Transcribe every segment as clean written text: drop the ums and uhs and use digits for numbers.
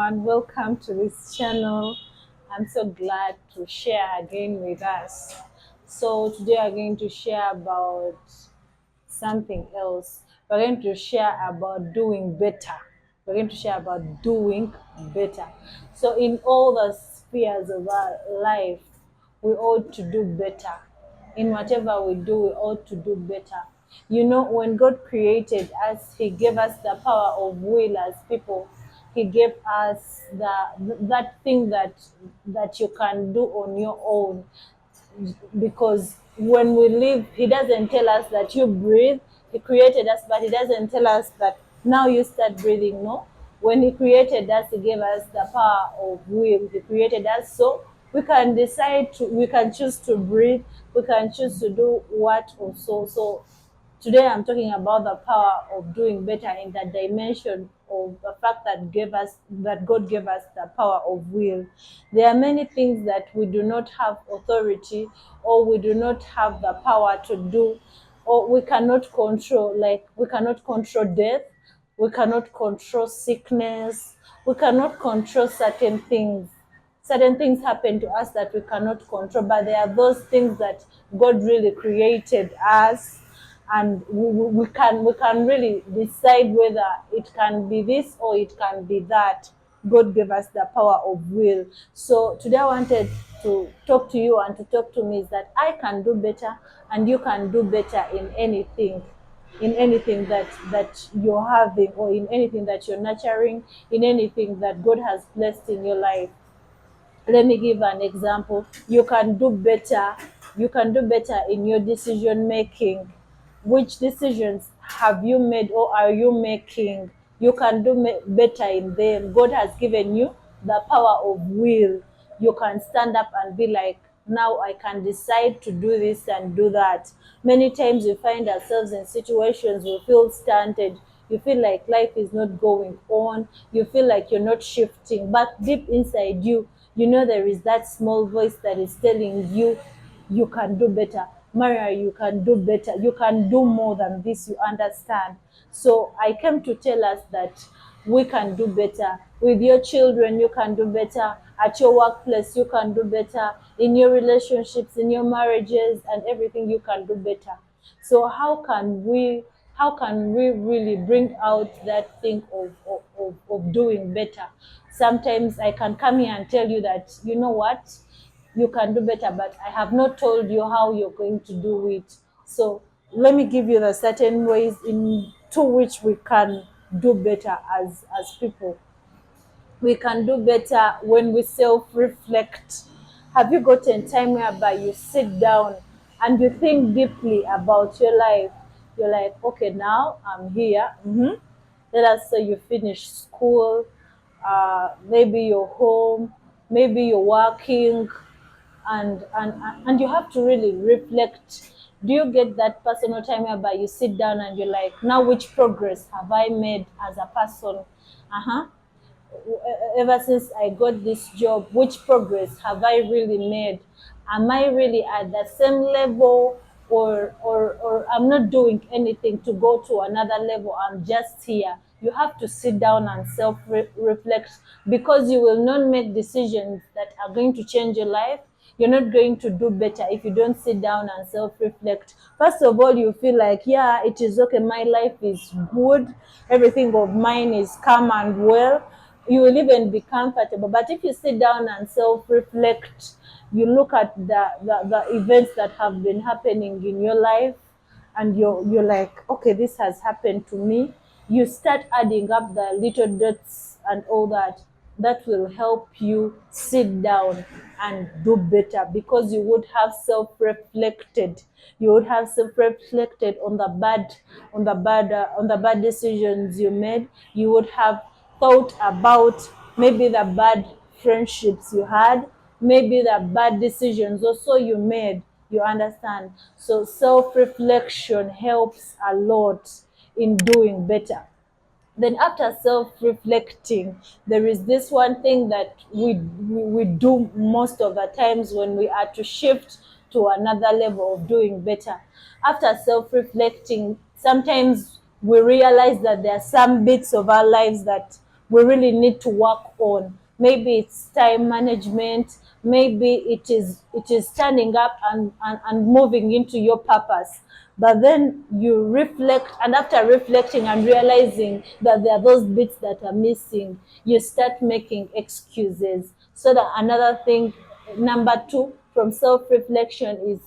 everyone, welcome to this channel. I'm so glad to share again with us. So today I'm going to share about something else. We're going to share about doing better. We're going to share about doing better. So in all the spheres of our life, we ought to do better. In whatever we do, we ought to do better. You know, when God created us, He gave us the power of will as people. He gave us that thing that you can do on your own, because when we live, He doesn't tell us that you breathe. He created us, but He doesn't tell us that now you start breathing. No, when He created us, He gave us the power of will. He created us so we can decide to, we can choose to breathe, we can choose to do what or so. Today I'm talking about the power of doing better in that dimension of the fact that God gave us the power of will. There are many things that we do not have authority, or we do not have the power to do, or we cannot control. Like, we cannot control death, we cannot control sickness, we cannot control certain things. Certain things happen to us that we cannot control, but there are those things that God really created us, and we can really decide whether it can be this or it can be that. God gave us the power of will. So today I wanted to talk to you and to talk to me is that I can do better, and you can do better in anything, that you're having, or in anything that you're nurturing, in anything that God has placed in your life. Let me give an example. You can do better. You can do better in your decision making. Which decisions have you made or are you making? You can do better in them. God has given you the power of will. You can stand up and be like, now I can decide to do this and do that. Many times we find ourselves in situations we feel stunted. You feel like life is not going on. You feel like you're not shifting. But deep inside you, you know there is that small voice that is telling you, you can do better. Maria, you can do better. You can do more than this, you understand? So I came to tell us that we can do better. With your children, you can do better. At your workplace, you can do better. In your relationships, in your marriages, and everything, you can do better. So how can we really bring out that thing of doing better? Sometimes I can come here and tell you that, you know what, you can do better, but I have not told you how you're going to do it. So let me give you the certain ways into which we can do better as people. We can do better when we self-reflect. Have you gotten time whereby you sit down and you think deeply about your life? You're like, okay, now I'm here. Let us say you finish school, maybe you're home, maybe you're working, and you have to really reflect. Do you get that personal time whereby you sit down and you're like, now which progress have I made as a person? Ever since I got this job, which progress have I really made? Am I really at the same level, or I'm not doing anything to go to another level? I'm just here. You have to sit down and self reflect, because you will not make decisions that are going to change your life. You're not going to do better if you don't sit down and self-reflect. First of all, you feel like, yeah, it is okay, my life is good, everything of mine is calm and well. You will even be comfortable. But if you sit down and self-reflect, you look at the events that have been happening in your life, and you're like, okay, this has happened to me. You start adding up the little dots and all that. That will help you sit down and do better, because you would have self-reflected. You would have self-reflected on the bad decisions you made. You would have thought about maybe the bad friendships you had, maybe the bad decisions also you made. You understand? So self-reflection helps a lot in doing better. Then after self-reflecting, there is this one thing that we do most of the times when we are to shift to another level of doing better. After self-reflecting, sometimes we realize that there are some bits of our lives that we really need to work on. Maybe it's time management, maybe it is standing up and moving into your purpose. But then you reflect, and after reflecting and realizing that there are those bits that are missing, you start making excuses. So that another thing, number two, from self-reflection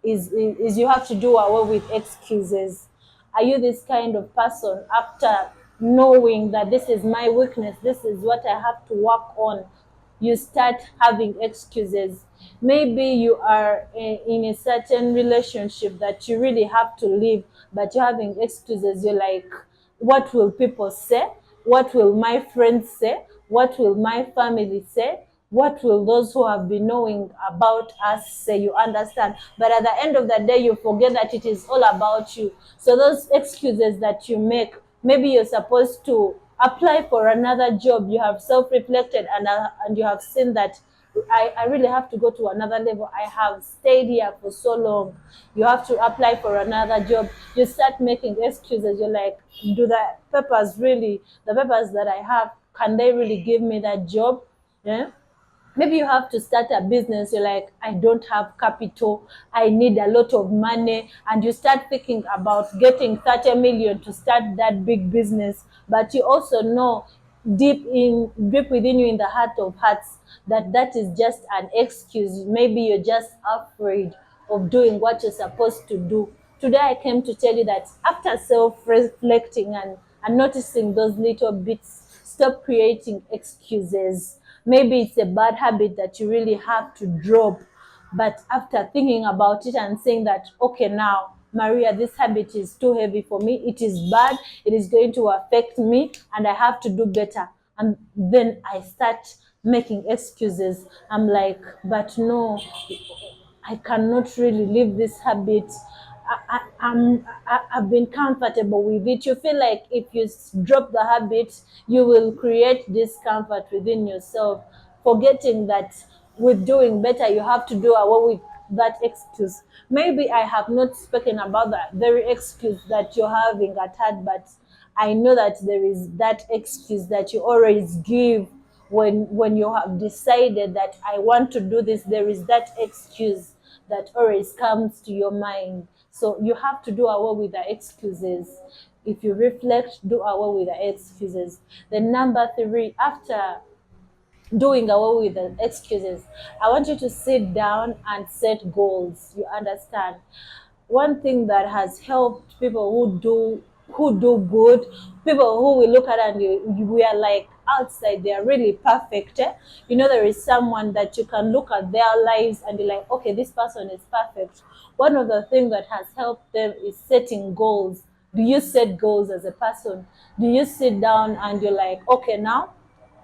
is you have to do away with excuses. Are you this kind of person, after knowing that this is my weakness, this is what I have to work on, you start having excuses? Maybe you are in a certain relationship that you really have to leave, but you're having excuses. You're like, what will people say? What will my friends say? What will my family say? What will those who have been knowing about us say? You understand? But at the end of the day, you forget that it is all about you. So those excuses that you make, maybe you're supposed to apply for another job. You have self-reflected, and you have seen that I really have to go to another level. I have stayed here for so long. You have to apply for another job. You start making excuses. You're like, do the papers that I have, can they really give me that job? Yeah. Maybe you have to start a business. You're like, I don't have capital, I need a lot of money, and you start thinking about getting 30 million to start that big business. But you also know, deep within you, in the heart of hearts, that that is just an excuse. Maybe you're just afraid of doing what you're supposed to do. Today I came to tell you that after self-reflecting and noticing those little bits, stop creating excuses. Maybe it's a bad habit that you really have to drop. But after thinking about it and saying that, okay, now, Maria, this habit is too heavy for me. It is bad. It is going to affect me, and I have to do better. And then I start making excuses. I'm like, but no, I cannot really leave this habit. I've been comfortable with it. You feel like if you drop the habit, you will create discomfort within yourself, forgetting that with doing better, you have to do away with that excuse. Maybe I have not spoken about that very excuse that you're having at heart, but I know that there is that excuse that you always give when you have decided that I want to do this. There is that excuse that always comes to your mind. So you have to do away with the excuses. If you reflect, do away with the excuses. Then number three, after doing away with the excuses, I want you to sit down and set goals. You understand? One thing that has helped people who do good, people who we look at and we are like, outside they are really perfect. There is someone that you can look at their lives and you're like, okay, this person is perfect. One of the things that has helped them is setting goals. Do you set goals as a person? Do you sit down and you're like, okay, now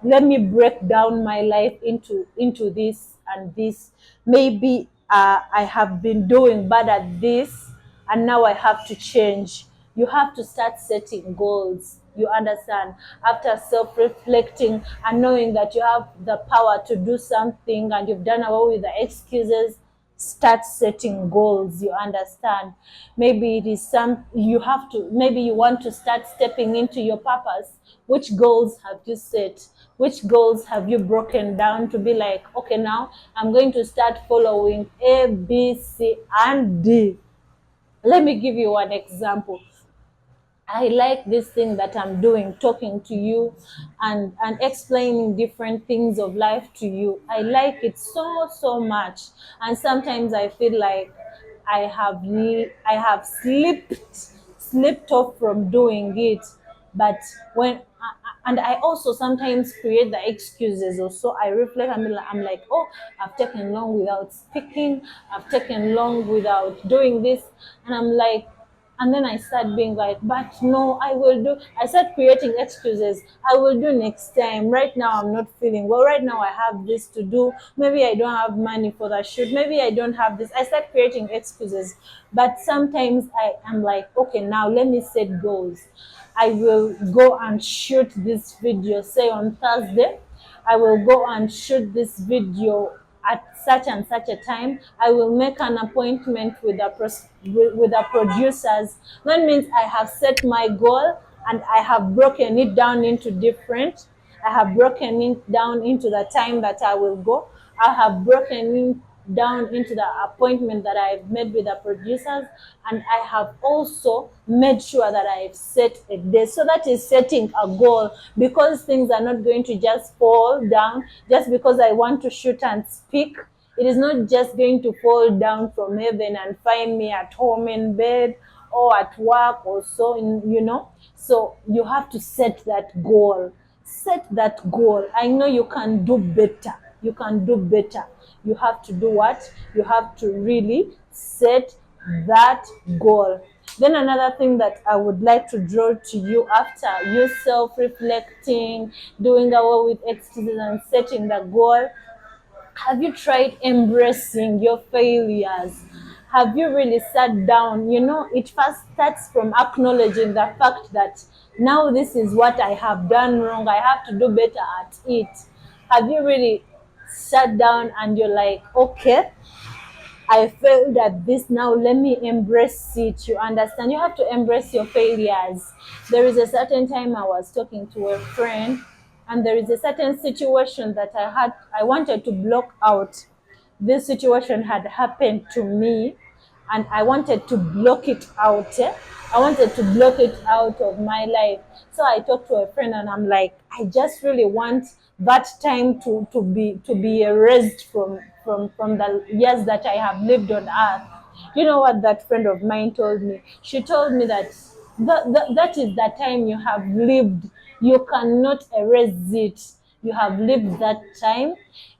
let me break down my life into this and this? Maybe I have been doing bad at this, and now I have to change. You have to start setting goals. You understand? After self-reflecting and knowing that you have the power to do something and you've done away with the excuses, start setting goals. You understand? Maybe it is maybe you want to start stepping into your purpose. Which goals have you set? Which goals have you broken down to be like, okay, now I'm going to start following A, B, C, and D? Let me give you one example. I like this thing that I'm doing, talking to you and explaining different things of life to you. I like it so much. And sometimes I feel like I have slipped off from doing it. But when and I also sometimes create the excuses. Also, I reflect. I'm like, oh, I've taken long without speaking. I've taken long without doing this, and I'm like, and then I start being like, but no, I will do. I start creating excuses. I will do next time. Right now, I'm not feeling well. Right now, I have this to do. Maybe I don't have money for that shoot. Maybe I don't have this. I start creating excuses. But sometimes I am like, okay, now let me set goals. I will go and shoot this video, say on Thursday. I will go and shoot this video at such and such a time. I will make an appointment with the producers. That means I have set my goal and I have broken it down into different. I have broken it down into the time that I will go. I have broken it down into the appointment that I've made with the producers, and I have also made sure that I've set a day. So that is setting a goal, because things are not going to just fall down just because I want to shoot and speak. It is not just going to fall down from heaven and find me at home in bed or at work or so, So you have to set that goal. Set that goal. I know you can do better. You can do better. You have to do what? You have to really set that goal. Then another thing that I would like to draw to you, after you self-reflecting, doing away with excuses and setting the goal, have you tried embracing your failures? Have you really sat down? It first starts from acknowledging the fact that now this is what I have done wrong. I have to do better at it. Have you really sat down and you're like, okay, I failed at this, now let me embrace it. You understand? You have to embrace your failures. There is a certain time I was talking to a friend, and there is a certain situation that I wanted to block out. This situation had happened to me, and I wanted to block it out. I wanted to block it out of my life. So I talked to a friend and I'm like, I just really want that time to be erased from the years that I have lived on earth. You know what that friend of mine told me? She told me that that is the time you have lived. You cannot erase it. You have lived that time.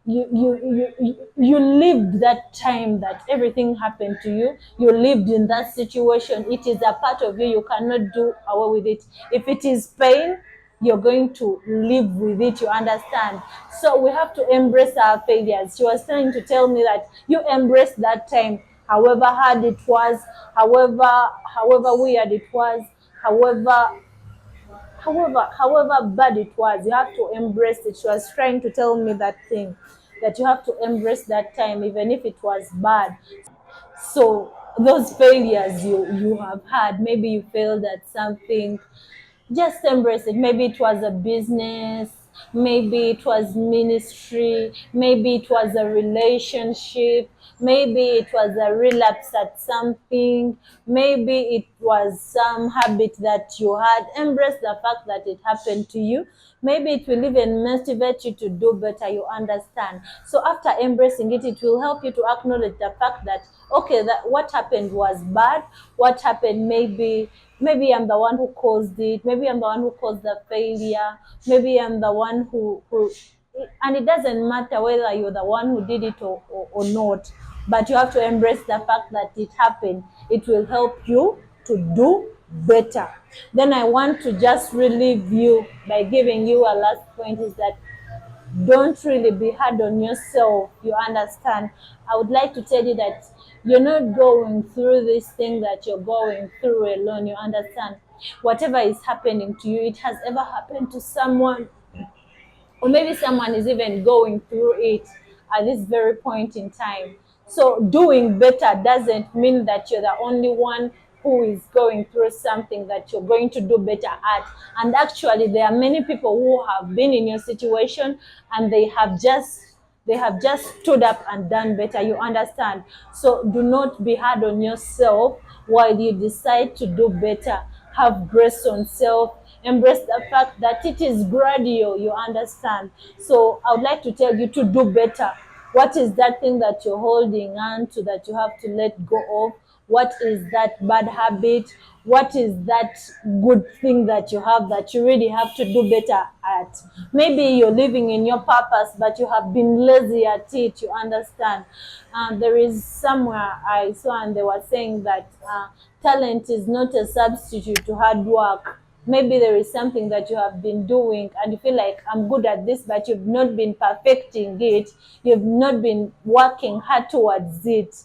You lived that time that everything happened to you. You lived in that situation. It is a part of you. You cannot do away with it. If it is pain, you're going to live with it. You understand? So we have to embrace our failures. She was trying to tell me that you embrace that time, however hard it was, however weird it was, however bad it was, you have to embrace it. She was trying to tell me that thing, that you have to embrace that time even if it was bad. So those failures you have had, maybe you failed at something, just embrace it. Maybe it was a business, maybe it was ministry, maybe it was a relationship, maybe it was a relapse at something, maybe it was some habit that you had. Embrace the fact that it happened to you. Maybe it will even motivate you to do better. You understand? So after embracing it, it will help you to acknowledge the fact that, okay, that what happened was bad. What happened, maybe I'm the one who caused it. Maybe I'm the one who caused the failure. Maybe I'm the one who and it doesn't matter whether you're the one who did it or not, but you have to embrace the fact that it happened. It will help you to do better. Then I want to just relieve you by giving you a last point, is that don't really be hard on yourself. You understand? I would like to tell you that you're not going through this thing that you're going through alone. You understand? Whatever is happening to you, it has ever happened to someone, or maybe someone is even going through it at this very point in time. So doing better doesn't mean that you're the only one who is going through something that you're going to do better at. And actually, there are many people who have been in your situation, and they have just stood up and done better. You understand? So do not be hard on yourself while you decide to do better. Have grace on self. Embrace the fact that it is gradual. You understand? So I would like to tell you to do better. What is that thing that you're holding on to that you have to let go of? What is that bad habit? What is that good thing that you have that you really have to do better at? Maybe you're living in your purpose, but you have been lazy at it. You understand? There is somewhere I saw, and they were saying that talent is not a substitute to hard work. Maybe there is something that you have been doing and you feel like, I'm good at this, but you've not been perfecting it. You've not been working hard towards it.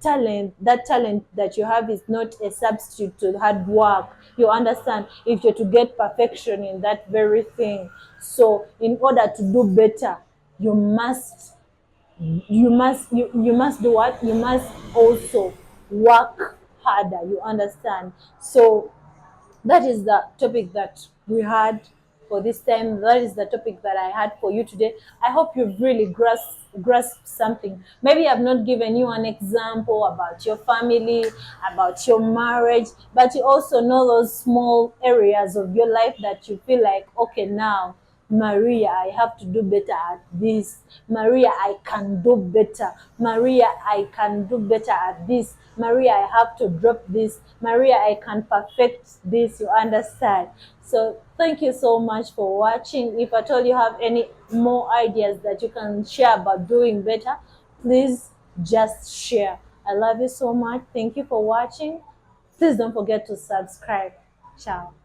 That talent that you have is not a substitute to hard work. You understand? If you're to get perfection in that very thing. So in order to do better, you must do what? You must also work harder. You understand? So that is the topic that we had for this time. That is the topic that I had for you today. I hope you've really grasped something. Maybe I've not given you an example about your family, about your marriage, but you also know those small areas of your life that you feel like, okay, now Maria, I have to do better at this. Maria, I can do better. Maria, I can do better at this. Maria, I have to drop this. Maria, I can perfect this. You understand? So thank you so much for watching. If at all you have any more ideas that you can share about doing better, please just share. I love you so much. Thank you for watching. Please don't forget to subscribe. Ciao.